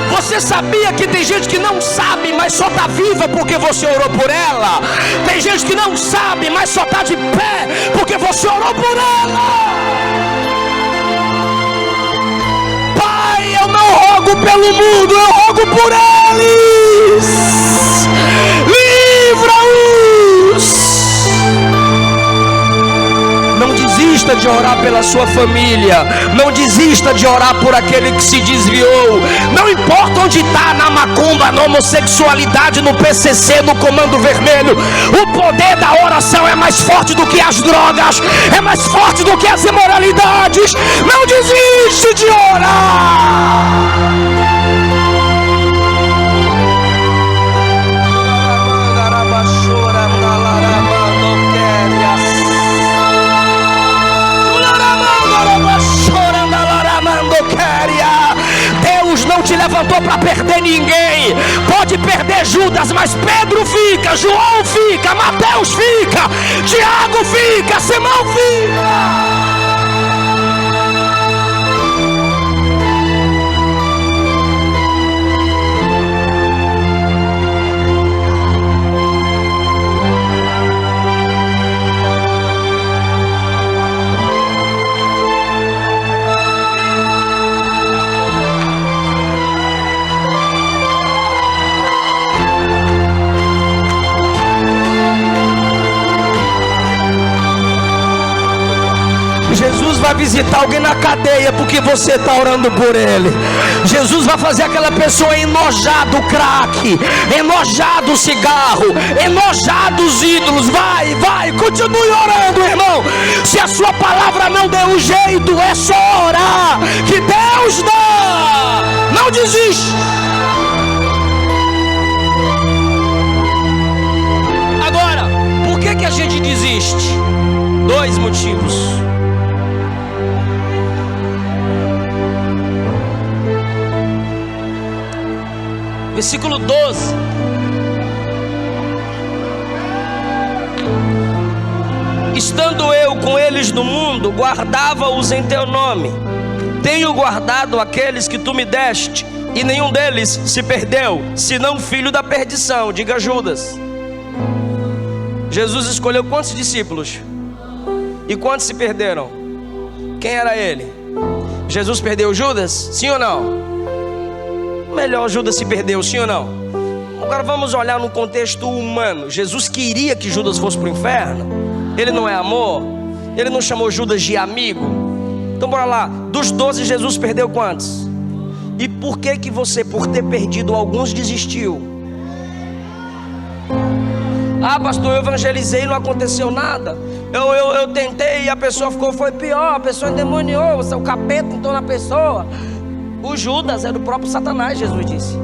Você sabia que tem gente que não sabe, mas só está viva porque você orou por ela? Tem gente que não sabe, mas só está de pé porque você orou por ela. Pai, eu não rogo pelo mundo, eu rogo por eles. Livra-os. Não desista de orar pela sua família. Não desista de orar por aquele que se desviou. Não importa onde está, na macumba, na homossexualidade, no PCC, no Comando Vermelho. O poder da oração é mais forte do que as drogas, é mais forte do que as imoralidades. Não desiste de orar. Deus não te levantou para perder ninguém. Pode perder Judas, mas Pedro fica, João fica, Mateus fica, Tiago fica, Simão fica. Jesus vai visitar alguém na cadeia porque você está orando por ele. Jesus vai fazer aquela pessoa enojar do crack, enojar do cigarro, enojar dos ídolos. Vai, continue orando, irmão. Se a sua palavra não deu um jeito, é só orar que Deus dá. Não desiste. Agora, por que a gente desiste? 2 motivos. Versículo 12. Estando eu com eles no mundo, guardava-os em teu nome. Tenho guardado aqueles que tu me deste, e nenhum deles se perdeu, senão filho da perdição. Diga Judas. Jesus escolheu quantos discípulos? E quantos se perderam? Quem era ele? Jesus perdeu Judas? Sim ou não? Melhor Judas se perdeu, sim ou não? Agora vamos olhar no contexto humano. Jesus queria que Judas fosse para o inferno? Ele não é amor? Ele não chamou Judas de amigo? Então bora lá. Dos 12 Jesus perdeu quantos? E por que você, por ter perdido alguns, desistiu? Ah, pastor, eu evangelizei e não aconteceu nada. Eu tentei e a pessoa foi pior. A pessoa endemoniou, o capeta entrou na pessoa. O Judas era o próprio Satanás, Jesus disse.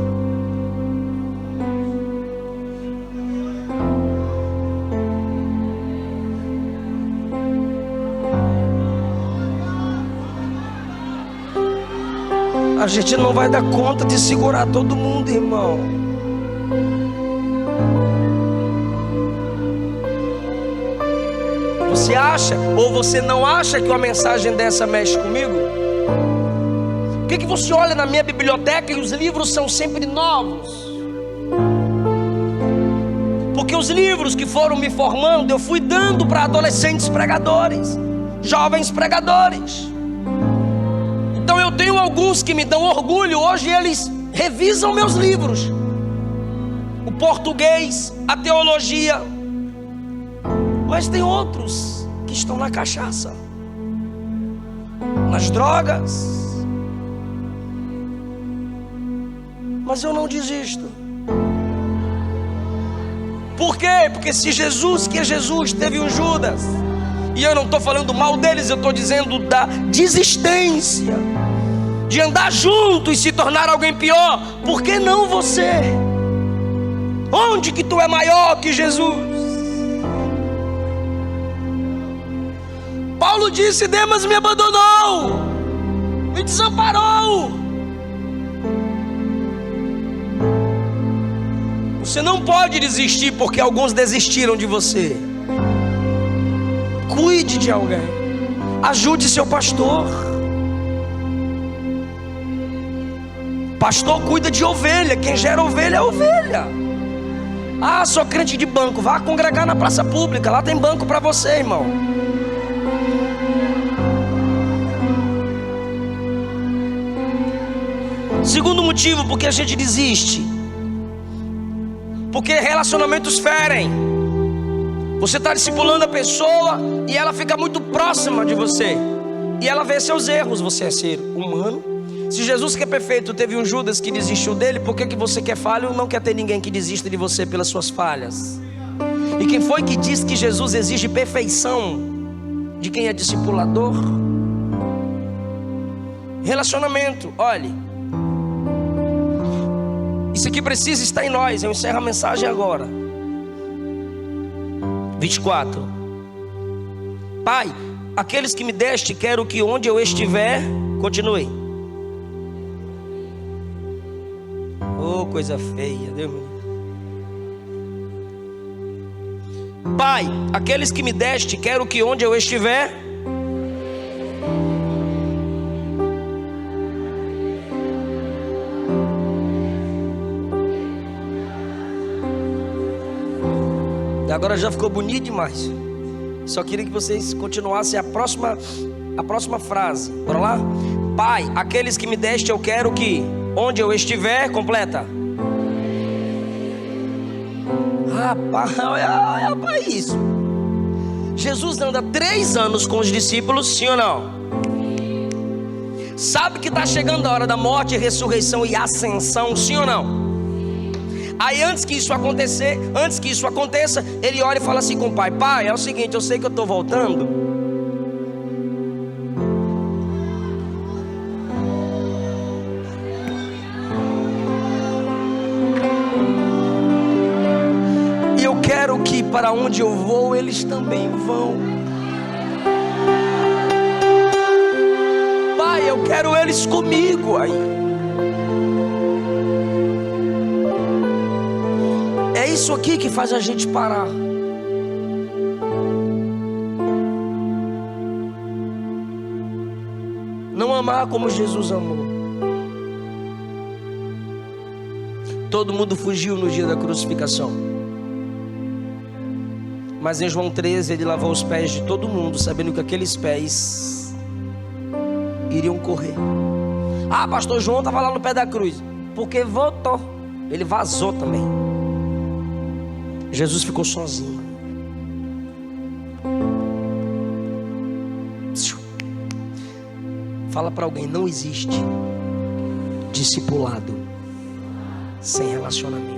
A gente não vai dar conta de segurar todo mundo, irmão. Você acha ou você não acha que uma mensagem dessa mexe comigo? Por que você olha na minha biblioteca e os livros são sempre novos? Porque os livros que foram me formando, eu fui dando para adolescentes pregadores, jovens pregadores. Então eu tenho alguns que me dão orgulho. Hoje eles revisam meus livros, o português, a teologia. Mas tem outros que estão na cachaça, nas drogas. Mas eu não desisto. Por quê? Porque se Jesus, que é Jesus, teve um Judas, e eu não estou falando mal deles, eu estou dizendo da desistência, de andar junto e se tornar alguém pior. Por que não você? Onde que tu é maior que Jesus? Paulo disse: Demas me abandonou, me desamparou. Você não pode desistir porque alguns desistiram de você. Cuide de alguém, ajude seu pastor. Pastor cuida de ovelha, quem gera ovelha é ovelha. Ah, sou crente de banco, vá congregar na praça pública, lá tem banco para você, irmão. Segundo motivo porque a gente desiste, porque relacionamentos ferem. Você está discipulando a pessoa e ela fica muito próxima de você, e ela vê seus erros. Você é ser humano. Se Jesus, que é perfeito, teve um Judas que desistiu dele, por que você que é falho não quer ter ninguém que desista de você pelas suas falhas? E quem foi que disse que Jesus exige perfeição de quem é discipulador? Relacionamento, olhe, isso aqui precisa estar em nós. Eu encerro a mensagem agora. 24. Pai, aqueles que me deste, quero que onde eu estiver, continue. Oh, coisa feia, Deus me livre. Pai, aqueles que me deste, quero que onde eu estiver, agora já ficou bonito demais. Só queria que vocês continuassem a próxima frase. Bora lá? Pai, aqueles que me deste, eu quero que onde eu estiver, completa. Rapaz, olha para isso. Jesus anda 3 anos com os discípulos, sim ou não? Sabe que está chegando a hora da morte, ressurreição e ascensão, sim ou não? Aí antes que isso aconteça, ele ora e fala assim com o pai: Pai, é o seguinte, eu sei que eu estou voltando, e eu quero que para onde eu vou, eles também vão. Pai, eu quero eles comigo aí. É isso aqui que faz a gente parar. Não amar como Jesus amou. Todo mundo fugiu no dia da crucificação, mas em João 13 ele lavou os pés de todo mundo, sabendo que aqueles pés iriam correr. Ah, pastor João estava lá no pé da cruz, porque voltou, ele vazou também. Jesus ficou sozinho. Fala para alguém: não existe discipulado sem relacionamento.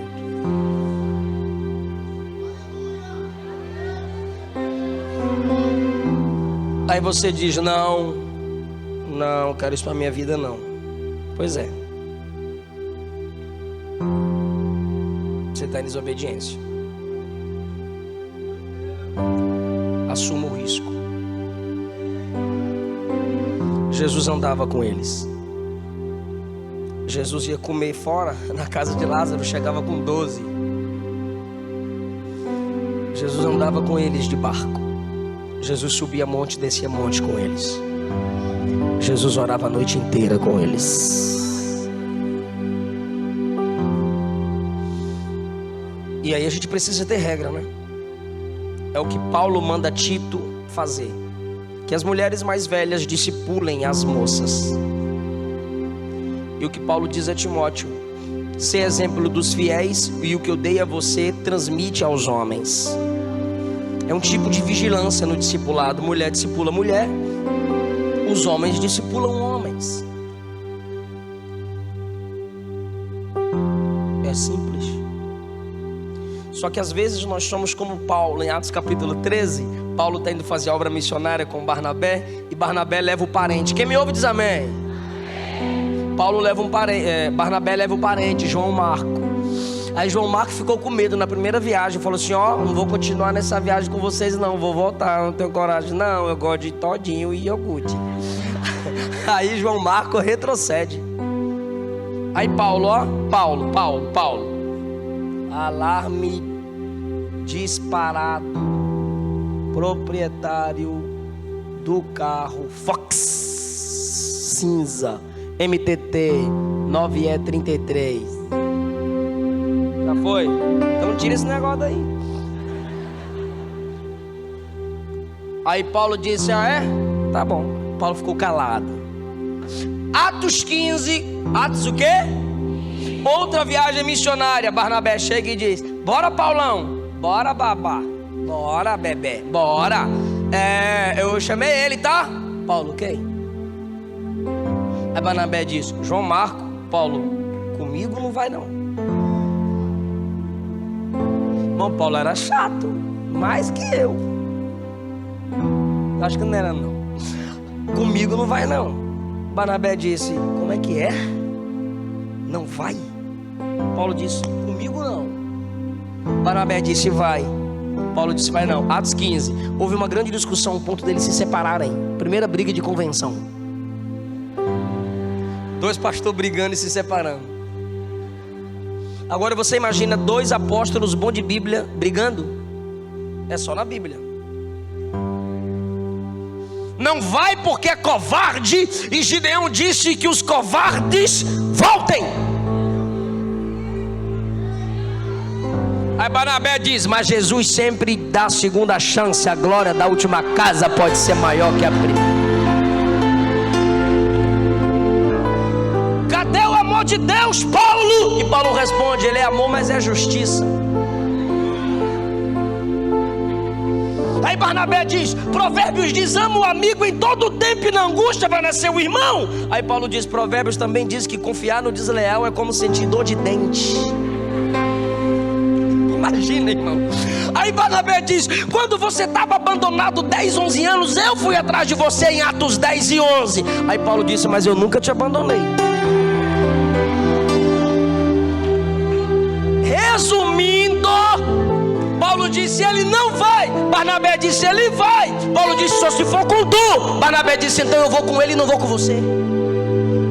Aí você diz: não quero isso para minha vida não. Pois é, você está em desobediência. Assuma o risco. Jesus andava com eles. Jesus ia comer fora, na casa de Lázaro, chegava com 12. Jesus andava com eles de barco. Jesus subia monte, descia monte com eles. Jesus orava a noite inteira com eles. E aí a gente precisa ter regra, né? É o que Paulo manda Tito fazer: que as mulheres mais velhas discipulem as moças. E o que Paulo diz a Timóteo: ser exemplo dos fiéis, e o que eu dei a você transmite aos homens. É um tipo de vigilância no discipulado. Mulher discipula mulher, os homens discipulam homens. É simples. Só que às vezes nós somos como Paulo. Em Atos capítulo 13, Paulo está indo fazer obra missionária com Barnabé, e Barnabé leva o parente. Quem me ouve diz amém. Paulo leva um parente, Barnabé leva o parente, João Marco. Aí João Marco ficou com medo na primeira viagem. Falou assim: ó, não vou continuar nessa viagem com vocês não, vou voltar, não tenho coragem. Não, eu gosto de todinho e iogurte. Aí João Marco retrocede. Aí Paulo, ó, Paulo. Alarme disparado. Proprietário do carro Fox cinza MTT 9E33. Já foi? Então tira esse negócio daí. Aí Paulo disse: ah, é? Tá bom. Paulo ficou calado. Atos 15. Atos o quê? Outra viagem missionária. Barnabé chega e diz: bora, Paulão. Bora, babá. Bora, bebê. Bora. Eu chamei ele, tá? Paulo, ok? Aí Barnabé diz: João Marco, Paulo, comigo não vai não. Irmão, Paulo era chato, mais que eu. Acho que não era não. Comigo não vai não. Barnabé disse: como é que é? Não vai? Paulo disse: comigo não. Barnabé disse: vai. Paulo disse: vai não. Atos 15. Houve uma grande discussão ao ponto deles se separarem. Primeira briga de convenção. 2 pastores brigando e se separando. Agora você imagina 2 apóstolos bons de Bíblia brigando? É só na Bíblia. Não vai porque é covarde, e Gideão disse que os covardes voltem. Aí Barnabé diz: mas Jesus sempre dá a segunda chance. A glória da última casa pode ser maior que a primeira. Cadê o amor de Deus, Paulo? E Paulo responde: ele é amor, mas é justiça. Aí Barnabé diz: Provérbios diz: ama o amigo em todo tempo, e na angústia vai nascer o irmão. Aí Paulo diz: Provérbios também diz que confiar no desleal é como sentir dor de dente. Imagina, irmão. Aí Barnabé diz: quando você estava abandonado 10, 11 anos, eu fui atrás de você em Atos 10 e 11. Aí Paulo disse: mas eu nunca te abandonei. Resumindo, Paulo disse: ele não vai. Barnabé disse: ele vai. Paulo disse: só se for com tu. Barnabé disse: então eu vou com ele e não vou com você.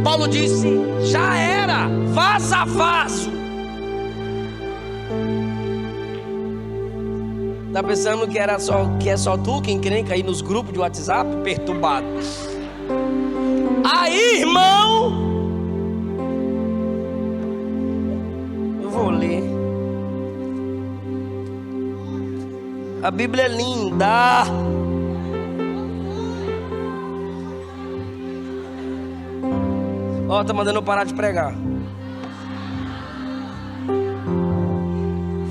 Paulo disse: já era, vaza vaso. Tá pensando que é só tu quem encrenca aí nos grupos de WhatsApp? Perturbado. Aí, irmão, eu vou ler. A Bíblia é linda. Ó, tá mandando eu parar de pregar.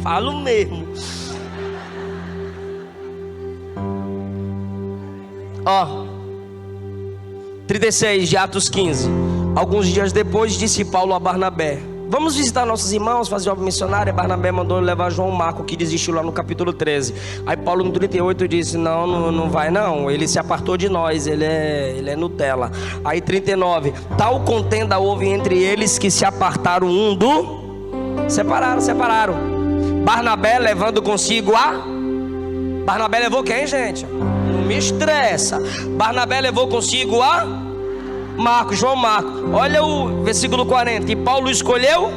Falo mesmo. Ó, 36 de Atos 15. Alguns dias depois, disse Paulo a Barnabé: vamos visitar nossos irmãos, fazer obra missionária. Barnabé mandou levar João Marco, que desistiu lá no capítulo 13. Aí Paulo no 38 disse: não vai não, ele se apartou de nós, ele é Nutella. Aí 39, tal contenda houve entre eles que se apartaram um do... Separaram. Barnabé levando consigo Barnabé levou quem, gente? Não me estressa. Barnabé levou consigo João Marco. Olha o versículo 40. E Paulo escolheu.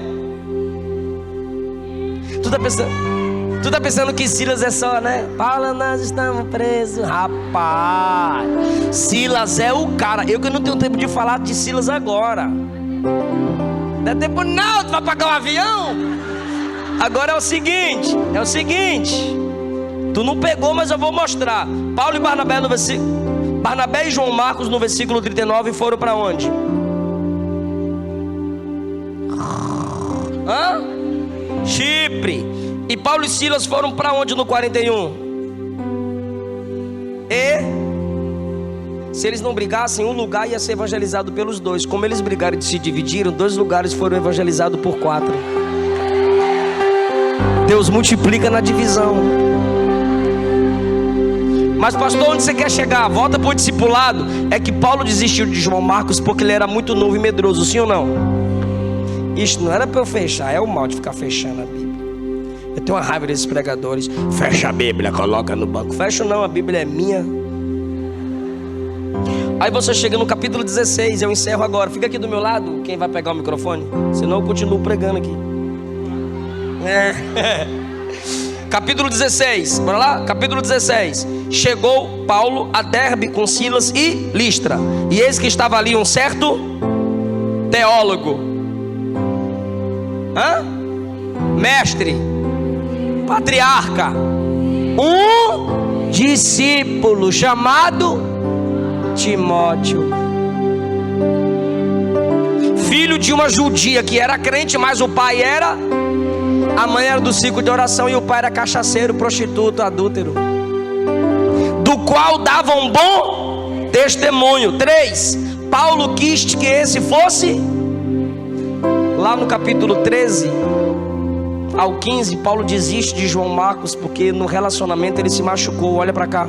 Tu tá pensando que Silas é só, né? Paulo, nós estamos presos. Rapaz, Silas é o cara. Eu que não tenho tempo de falar de Silas agora. Não é tempo não, tu vai pagar um avião? Agora é o seguinte. Tu não pegou, mas eu vou mostrar. Paulo e Barnabé no versículo... Barnabé e João Marcos no versículo 39 foram para onde? Chipre. E Paulo e Silas foram para onde no 41? Se eles não brigassem, um lugar ia ser evangelizado pelos dois. Como eles brigaram e se dividiram, 2 lugares foram evangelizados por 4. Deus multiplica na divisão. Mas pastor, onde você quer chegar? Volta para o discipulado. É que Paulo desistiu de João Marcos porque ele era muito novo e medroso, sim ou não? Isso não era para eu fechar, é o mal de ficar fechando a Bíblia. Eu tenho uma raiva desses pregadores. Fecha a Bíblia, coloca no banco. Fecho não, a Bíblia é minha. Aí você chega no capítulo 16, eu encerro agora. Fica aqui do meu lado, quem vai pegar o microfone? Senão eu continuo pregando aqui. Capítulo 16, bora lá? Capítulo 16. Chegou Paulo a Derbe com Silas e Listra. E eis que estava ali um certo teólogo, mestre, patriarca, um discípulo chamado Timóteo, filho de uma judia que era crente, mas o pai era... A mãe era do ciclo de oração e o pai era cachaceiro, prostituto, adúltero, do qual dava um bom testemunho. 3. Paulo quis que esse fosse. Lá no capítulo 13 ao 15, Paulo desiste de João Marcos porque no relacionamento ele se machucou. Olha para cá.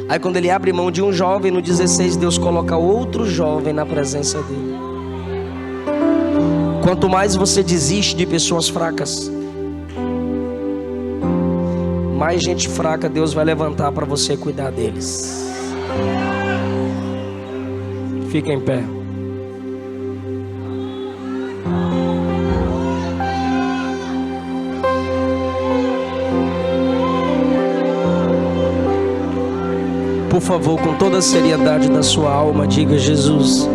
Aí quando ele abre mão de um jovem, no 16 Deus coloca outro jovem na presença dele. Quanto mais você desiste de pessoas fracas, mais gente fraca Deus vai levantar para você cuidar deles. Fica em pé. Por favor, com toda a seriedade da sua alma, diga: Jesus,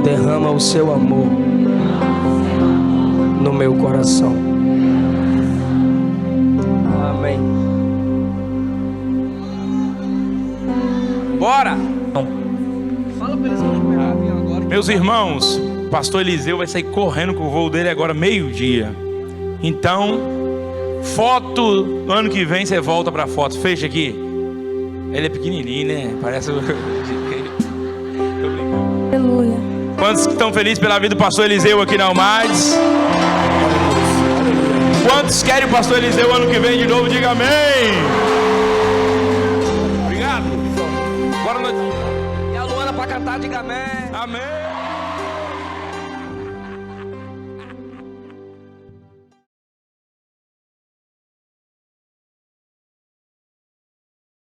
derrama o seu amor no meu coração. Amém. Bora! Fala para eles agora. Meus irmãos, o pastor Eliseu vai sair correndo com o voo dele agora meio-dia. Então, foto, no ano que vem você volta para foto. Fecha aqui. Ele é pequenininho, né? Parece... Aleluia. Quantos estão felizes pela vida do pastor Eliseu aqui na Almades? Quantos querem o pastor Eliseu ano que vem de novo? Diga amém. Obrigado. Bora nós. E a Luana para cantar, diga amém. Amém.